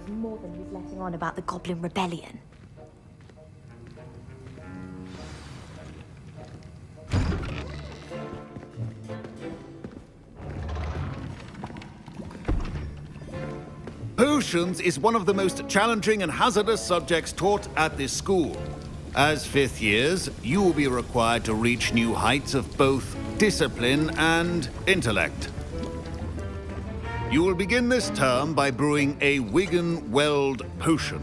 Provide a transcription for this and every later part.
more than he's letting on about the Goblin Rebellion. Potions is one of the most challenging and hazardous subjects taught at this school. As fifth years, you will be required to reach new heights of both discipline and intellect. You will begin this term by brewing a Wiggenweld potion.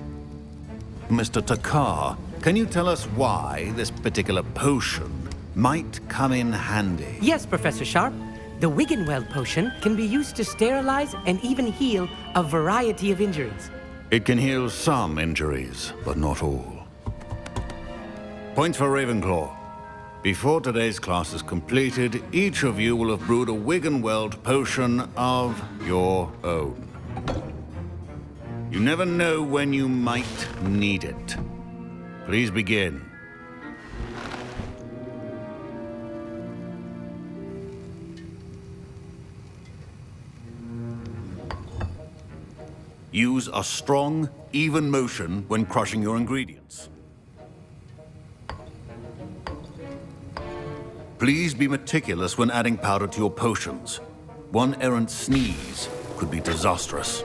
Mr. Takar, can you tell us why this particular potion might come in handy? Yes, Professor Sharp. The Wiggenweld potion can be used to sterilize and even heal a variety of injuries. It can heal some injuries, but not all. Points for Ravenclaw. Before today's class is completed, each of you will have brewed a Wiggenweld potion of your own. You never know when you might need it. Please begin. Use a strong, even motion when crushing your ingredients. Please be meticulous when adding powder to your potions. One errant sneeze could be disastrous.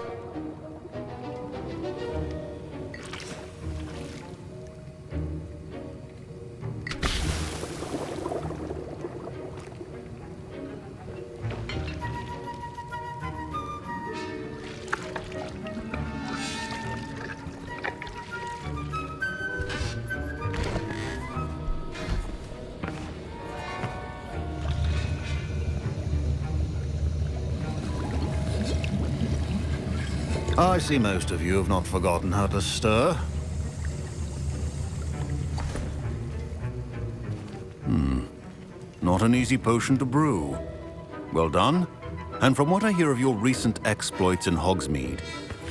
I see most of you have not forgotten how to stir. Not an easy potion to brew. Well done. And from what I hear of your recent exploits in Hogsmeade,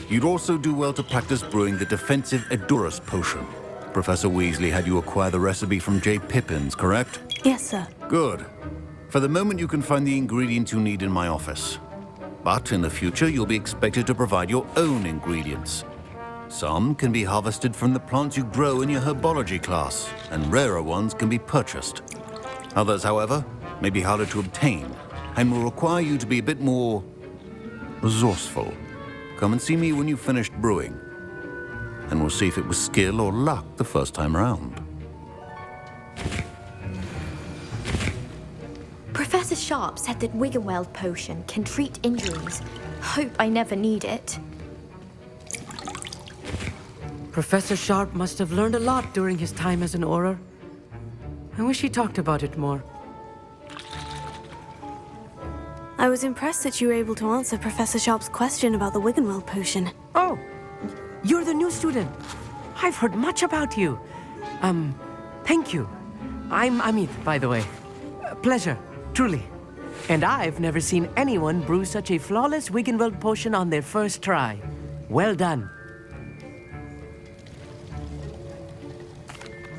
you'd also do well to practice brewing the defensive Edurus potion. Professor Weasley had you acquire the recipe from J. Pippins, correct? Yes, sir. Good. For the moment, you can find the ingredients you need in my office. But in the future, you'll be expected to provide your own ingredients. Some can be harvested from the plants you grow in your herbology class, and rarer ones can be purchased. Others, however, may be harder to obtain, and will require you to be a bit more resourceful. Come and see me when you've finished brewing, and we'll see if it was skill or luck the first time around. Professor Sharp said that Wiggenweld potion can treat injuries. Hope I never need it. Professor Sharp must have learned a lot during his time as an Auror. I wish he talked about it more. I was impressed that you were able to answer Professor Sharp's question about the Wiggenweld potion. Oh, you're the new student. I've heard much about you. Thank you. I'm Amit, by the way. Pleasure, truly. And I've never seen anyone brew such a flawless Wiggenweld potion on their first try. Well done.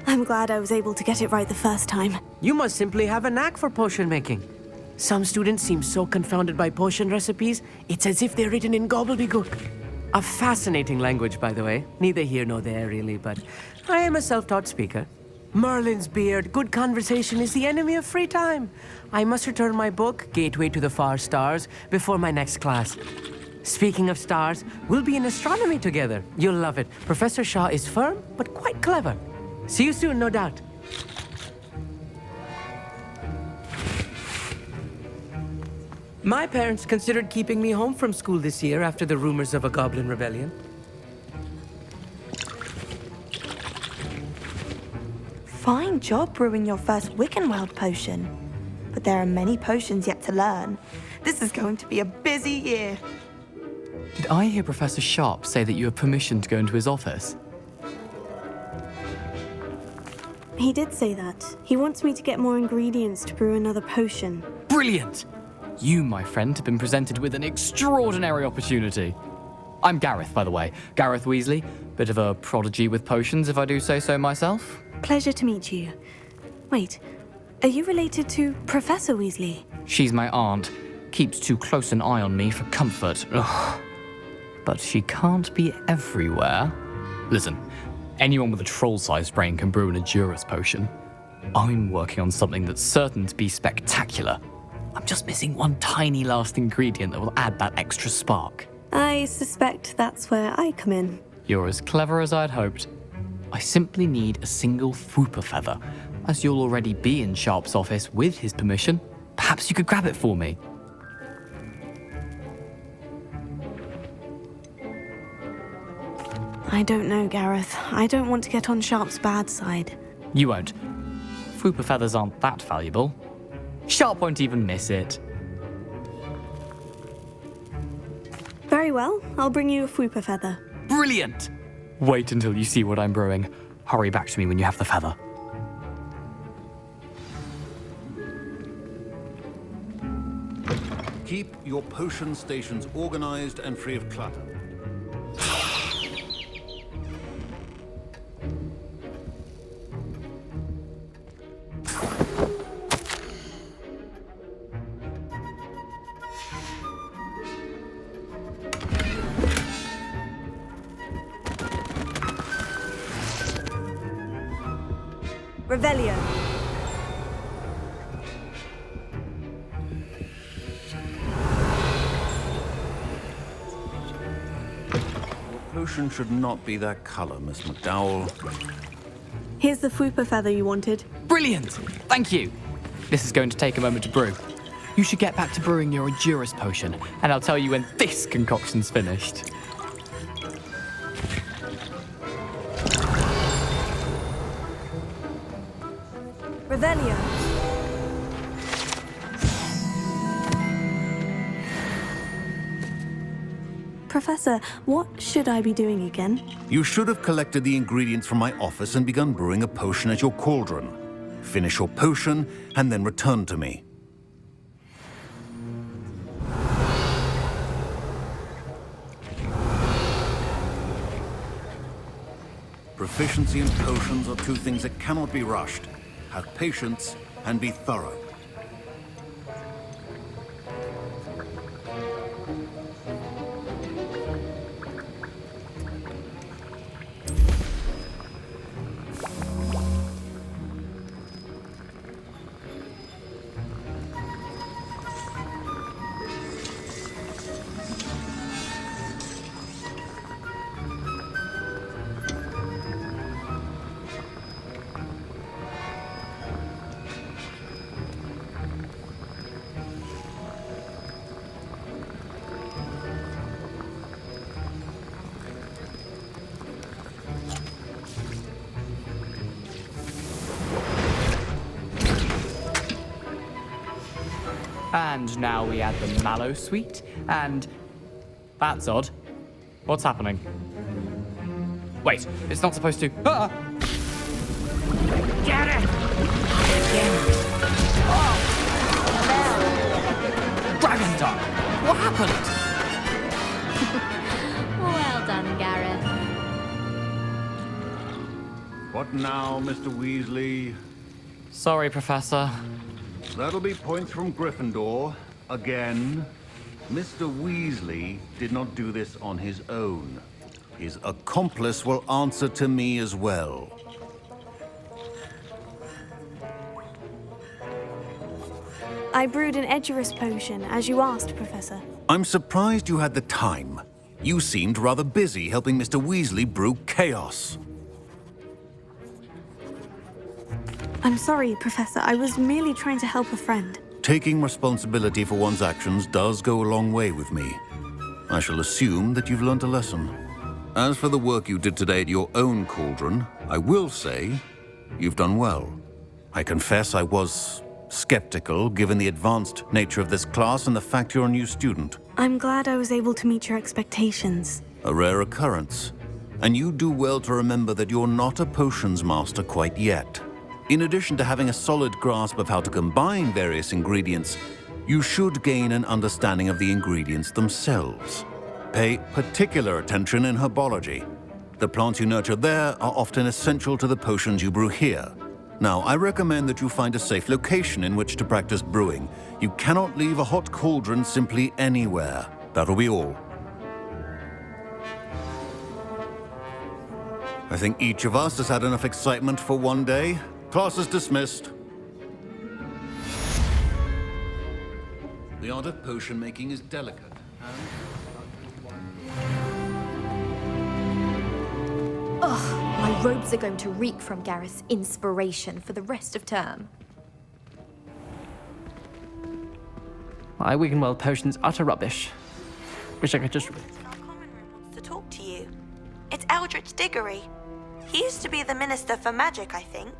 I'm glad I was able to get it right the first time. You must simply have a knack for potion making. Some students seem so confounded by potion recipes, it's as if they're written in gobbledygook. A fascinating language, by the way. Neither here nor there, really, but I am a self-taught speaker. Merlin's beard, good conversation is the enemy of free time. I must return my book, Gateway to the Far Stars, before my next class. Speaking of stars, we'll be in astronomy together. You'll love it. Professor Shaw is firm, but quite clever. See you soon, no doubt. My parents considered keeping me home from school this year after the rumors of a Goblin Rebellion. Fine job brewing your first Wiggenweld potion. But there are many potions yet to learn. This is going to be a busy year. Did I hear Professor Sharp say that you have permission to go into his office? He did say that. He wants me to get more ingredients to brew another potion. Brilliant! You, my friend, have been presented with an extraordinary opportunity. I'm Gareth, by the way. Gareth Weasley. Bit of a prodigy with potions, if I do say so myself. Pleasure to meet you. Wait, are you related to Professor Weasley? She's my aunt. Keeps too close an eye on me for comfort. Ugh. but she can't be everywhere. Listen, anyone with a troll-sized brain can brew an Edurus potion. I'm working on something that's certain to be spectacular. I'm just missing one tiny last ingredient that will add that extra spark. I suspect that's where I come in. You're as clever as I'd hoped. I simply need a single Fwooper feather. As you'll already be in Sharp's office with his permission, perhaps you could grab it for me. I don't know, Gareth. I don't want to get on Sharp's bad side. You won't. Fwooper feathers aren't that valuable. Sharp won't even miss it. Very well, I'll bring you a Fwooper feather. Brilliant! Wait until you see what I'm brewing. Hurry back to me when you have the feather. Keep your potion stations organized and free of clutter. Revelio. Potion should not be that color, Miss McDowell. Here's the Fwooper feather you wanted. Brilliant! Thank you! This is going to take a moment to brew. You should get back to brewing your Edurus potion, and I'll tell you when this concoction's finished. Revelio. Professor, what should I be doing again? You should have collected the ingredients from my office and begun brewing a potion at your cauldron. Finish your potion and then return to me. Proficiency in potions are two things that cannot be rushed. Have patience and be thorough. And now we add the mallow sweet, and... That's odd. What's happening? Wait, it's not supposed to... Ah! Get it! Oh! Dragon Dog! What happened? Well done, Gareth. What now, Mr. Weasley? Sorry, Professor. That'll be points from Gryffindor. Again. Mr. Weasley did not do this on his own. His accomplice will answer to me as well. I brewed an Edurus potion, as you asked, Professor. I'm surprised you had the time. You seemed rather busy helping Mr. Weasley brew chaos. I'm sorry, Professor. I was merely trying to help a friend. Taking responsibility for one's actions does go a long way with me. I shall assume that you've learnt a lesson. As for the work you did today at your own cauldron, I will say you've done well. I confess I was skeptical, given the advanced nature of this class and the fact you're a new student. I'm glad I was able to meet your expectations. A rare occurrence. And you do well to remember that you're not a potions master quite yet. In addition to having a solid grasp of how to combine various ingredients, you should gain an understanding of the ingredients themselves. Pay particular attention in herbology. The plants you nurture there are often essential to the potions you brew here. Now, I recommend that you find a safe location in which to practice brewing. You cannot leave a hot cauldron simply anywhere. That'll be all. I think each of us has had enough excitement for one day. Class is dismissed. The art of potion making is delicate. My robes are going to reek from Gareth's inspiration for the rest of term. My Wiggenweld potion's utter rubbish. Wish I could just... Our common room wants to talk to you. It's Eldritch Diggory. He used to be the Minister for Magic, I think.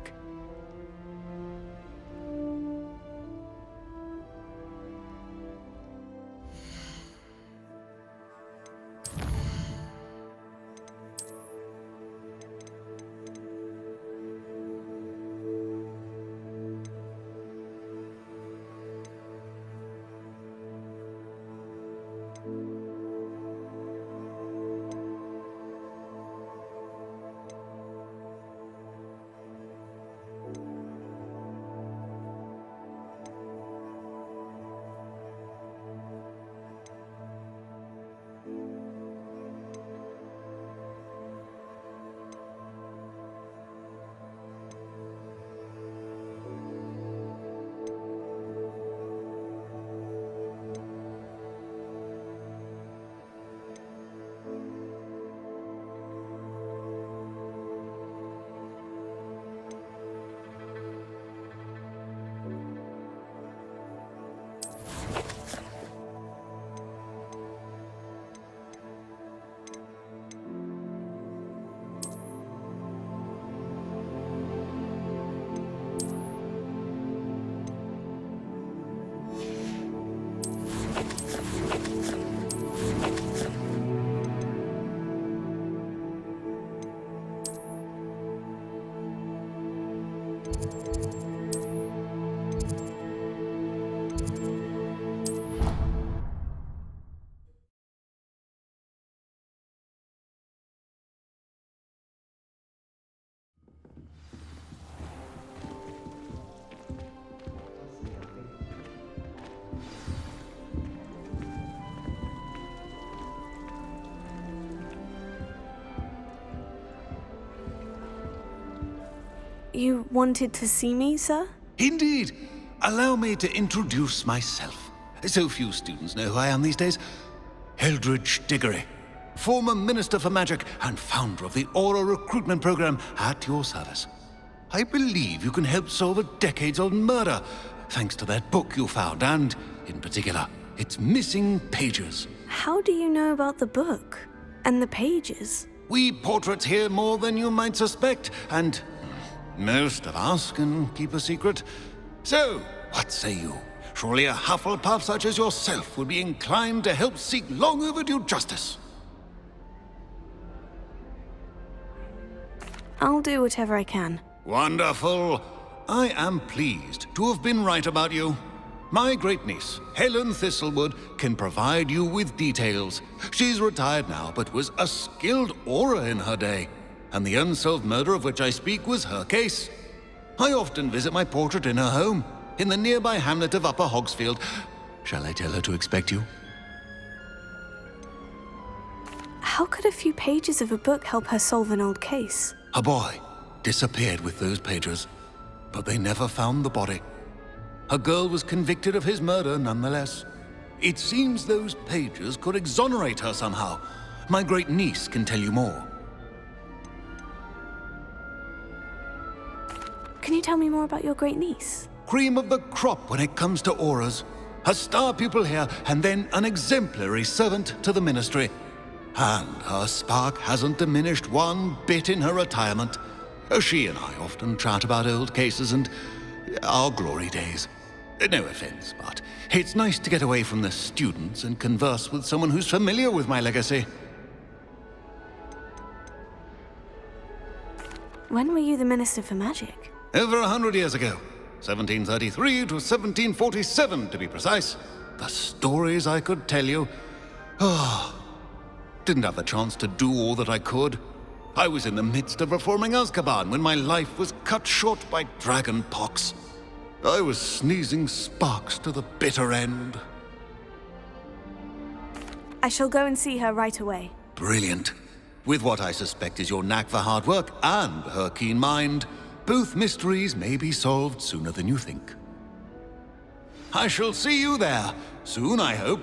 You wanted to see me, sir? Indeed. Allow me to introduce myself. So few students know who I am these days. Eldritch Diggory, former Minister for Magic and founder of the Aura Recruitment Program at your service. I believe you can help solve a decades-old murder, thanks to that book you found, and, in particular, its missing pages. How do you know about the book? And the pages? We portraits hear more than you might suspect, and most of us can keep a secret. So, what say you? Surely a Hufflepuff such as yourself would be inclined to help seek long overdue justice. I'll do whatever I can. Wonderful. I am pleased to have been right about you. My great-niece, Helen Thistlewood, can provide you with details. She's retired now, but was a skilled aura in her day. And the unsolved murder of which I speak was her case. I often visit my portrait in her home, in the nearby hamlet of Upper Hogsfield. Shall I tell her to expect you? How could a few pages of a book help her solve an old case? A boy disappeared with those pages, but they never found the body. A girl was convicted of his murder nonetheless. It seems those pages could exonerate her somehow. My great-niece can tell you more. Can you tell me more about your great-niece? Cream of the crop when it comes to auras. A star pupil here, and then an exemplary servant to the ministry. And her spark hasn't diminished one bit in her retirement. She and I often chat about old cases and our glory days. No offense, but it's nice to get away from the students and converse with someone who's familiar with my legacy. When were you the Minister for Magic? Over 100 years ago. 1733 to 1747, to be precise. The stories I could tell you. Didn't have the chance to do all that I could. I was in the midst of reforming Azkaban when my life was cut short by dragon pox. I was sneezing sparks to the bitter end. I shall go and see her right away. Brilliant. With what I suspect is your knack for hard work and her keen mind, both mysteries may be solved sooner than you think. I shall see you there, soon I hope.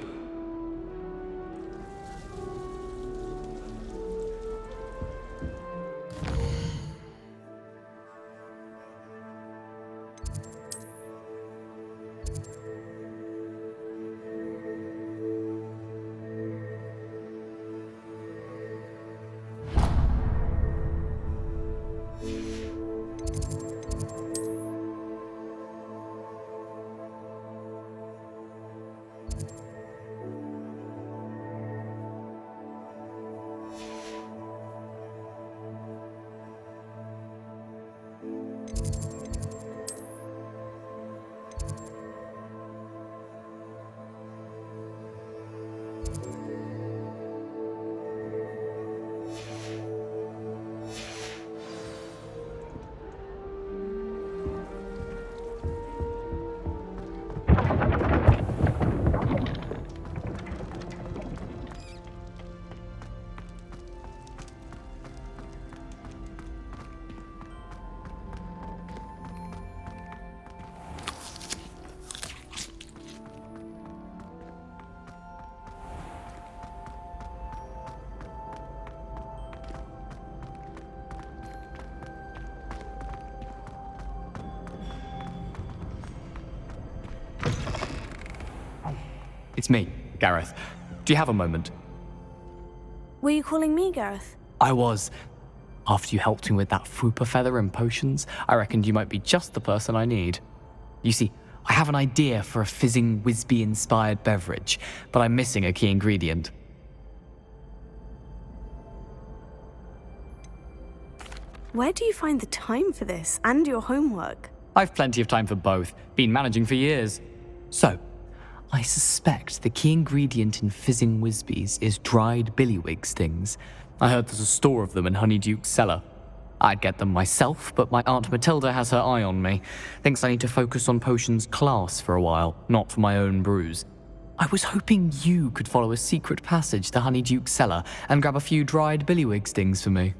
It's me, Gareth. Do you have a moment? Were you calling me, Gareth? I was. After you helped me with that Fupa feather and potions, I reckoned you might be just the person I need. You see, I have an idea for a fizzing Whizbee-inspired beverage, but I'm missing a key ingredient. Where do you find the time for this and your homework? I've plenty of time for both. Been managing for years. So, I suspect the key ingredient in fizzing Whizbees is dried billywig stings. I heard there's a store of them in Honeyduke's cellar. I'd get them myself, but my Aunt Matilda has her eye on me. Thinks I need to focus on potions class for a while, not for my own brews. I was hoping you could follow a secret passage to Honeyduke's cellar and grab a few dried billywig stings for me.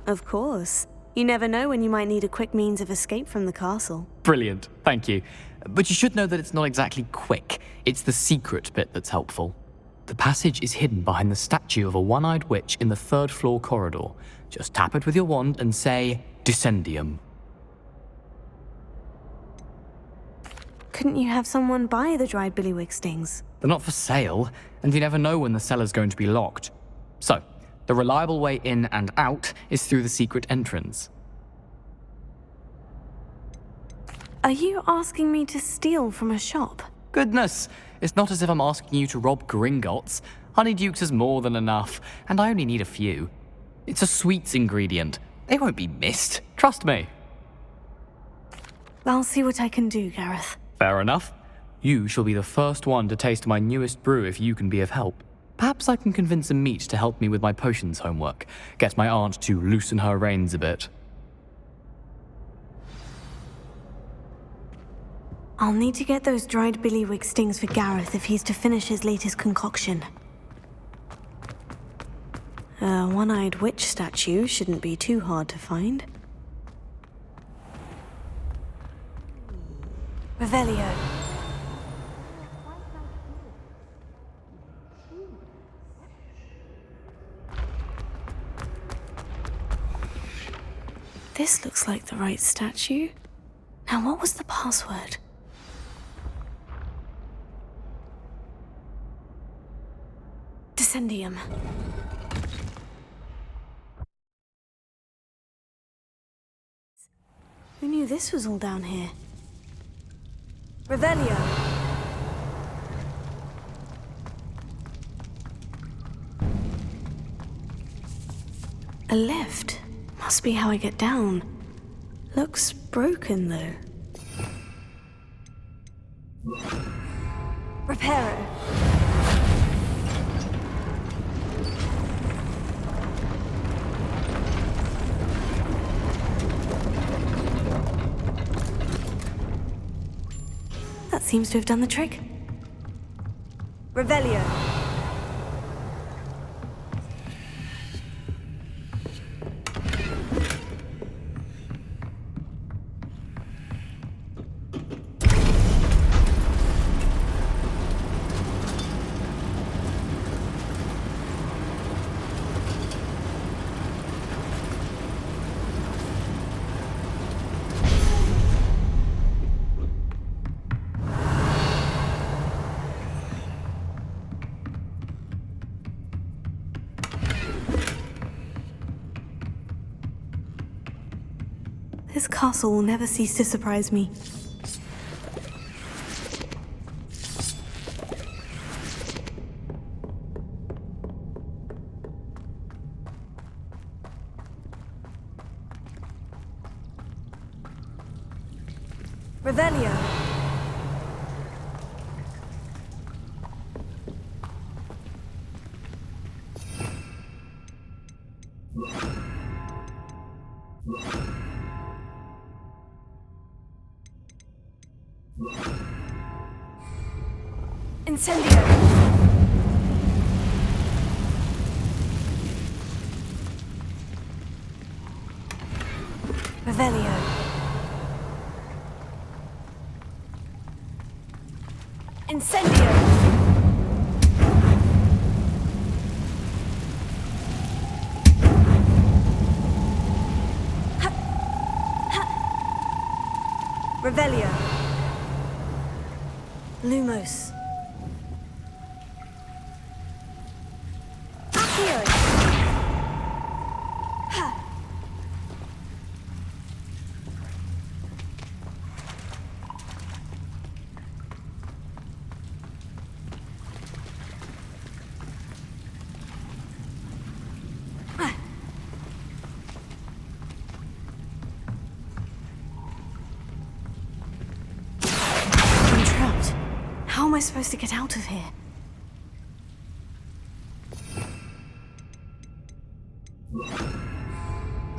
Of course. You never know when you might need a quick means of escape from the castle. Brilliant, thank you. But you should know that it's not exactly quick. It's the secret bit that's helpful. The passage is hidden behind the statue of a one-eyed witch in the third floor corridor. Just tap it with your wand and say, Dissending. Couldn't you have someone buy the dried billywig stings? They're not for sale, and you never know when the cellar's going to be locked. So, the reliable way in and out is through the secret entrance. Are you asking me to steal from a shop? Goodness, it's not as if I'm asking you to rob Gringotts. Honeyduke's is more than enough, and I only need a few. It's a sweets ingredient. They won't be missed, trust me. I'll see what I can do, Gareth. Fair enough. You shall be the first one to taste my newest brew if you can be of help. Perhaps I can convince a meat to help me with my potions homework. Get my aunt to loosen her reins a bit. I'll need to get those dried billywig stings for Gareth if he's to finish his latest concoction. A one-eyed witch statue shouldn't be too hard to find. Revelio. This looks like the right statue. Now, what was the password? Dissendium. Who knew this was all down here? Revelio. A lift. Must be how I get down. Looks broken, though. Reparo. That seems to have done the trick. Revelio. This castle will never cease to surprise me. Revelio. Incendio. Revelio. Incendio. Revelio. Lumos. Accio. Ha. I'm trapped. How am I supposed to get out of here?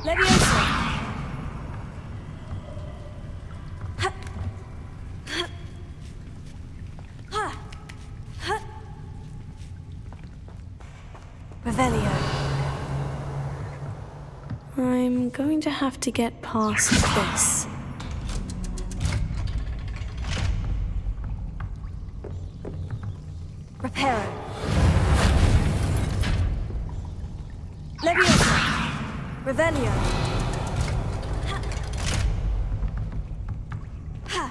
Leviosa. Revelio. I'm going to have to get past this. Reparo. Leviosa. Revelio. Ha.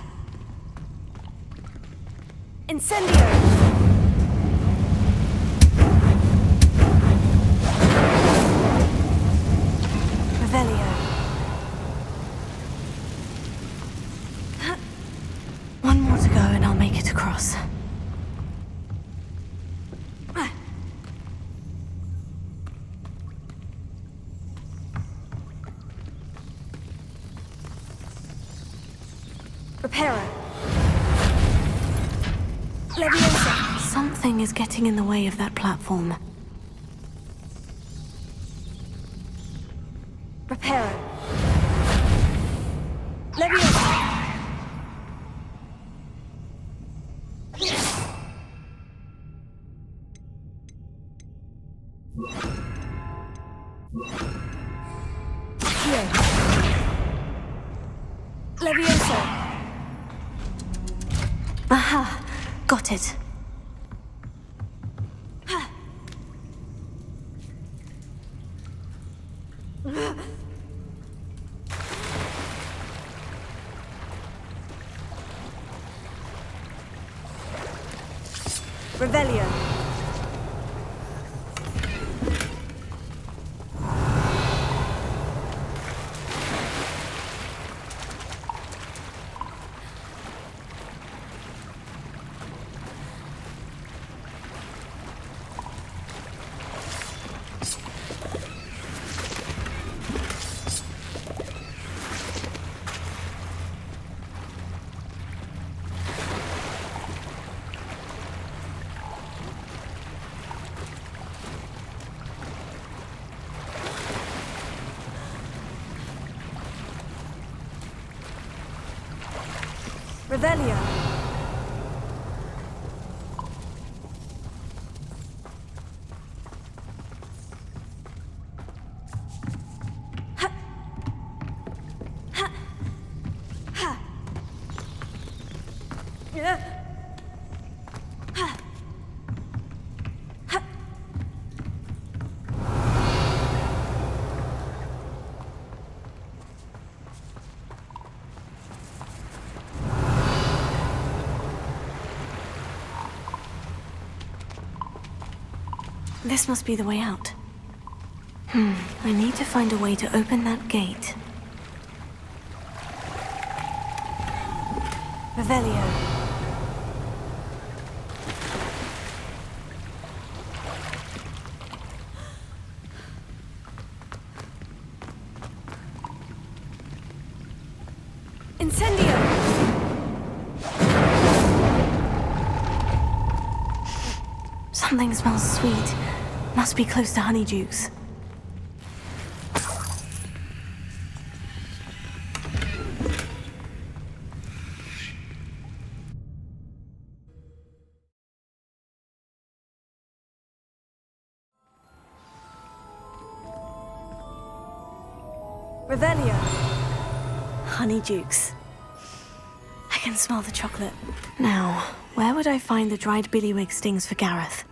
Incendio. Revelio. One more to go and I'll make it across. Reparo. Leviosa. Something is getting in the way of that platform. Reparo. Leviosa. Here. Leviosa. Aha! Got it. Revelio. Revelio. This must be the way out. I need to find a way to open that gate. Revelio. Incendio! Something smells sweet. Must be close to Honeydukes. Revelio. Honeydukes. I can smell the chocolate. Now, where would I find the dried billywig stings for Gareth?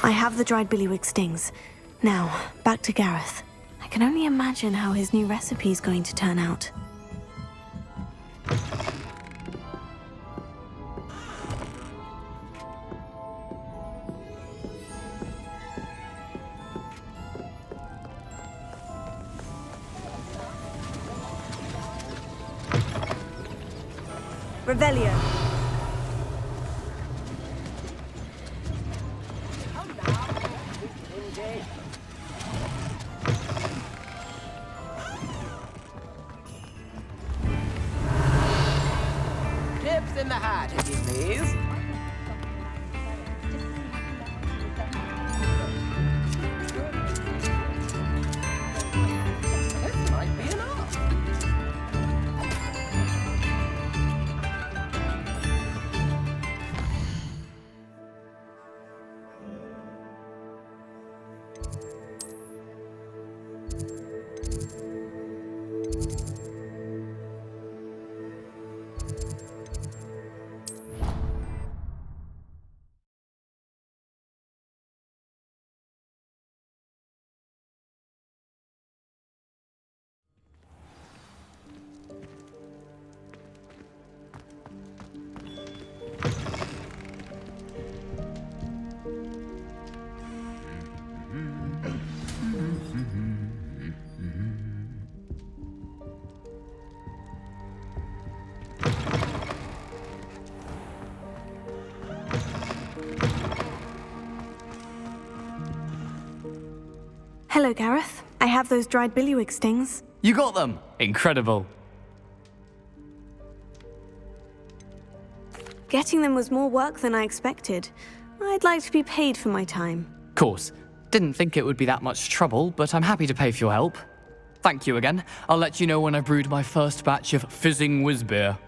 I have the dried billywig stings. Now, back to Gareth. I can only imagine how his new recipe is going to turn out. Revelio. Tips in the hat, if you please. This might be enough. Hello, Gareth. I have those dried billywig stings. You got them! Incredible. Getting them was more work than I expected. I'd like to be paid for my time. Course. Didn't think it would be that much trouble, but I'm happy to pay for your help. Thank you again. I'll let you know when I've brewed my first batch of fizzing whiz beer.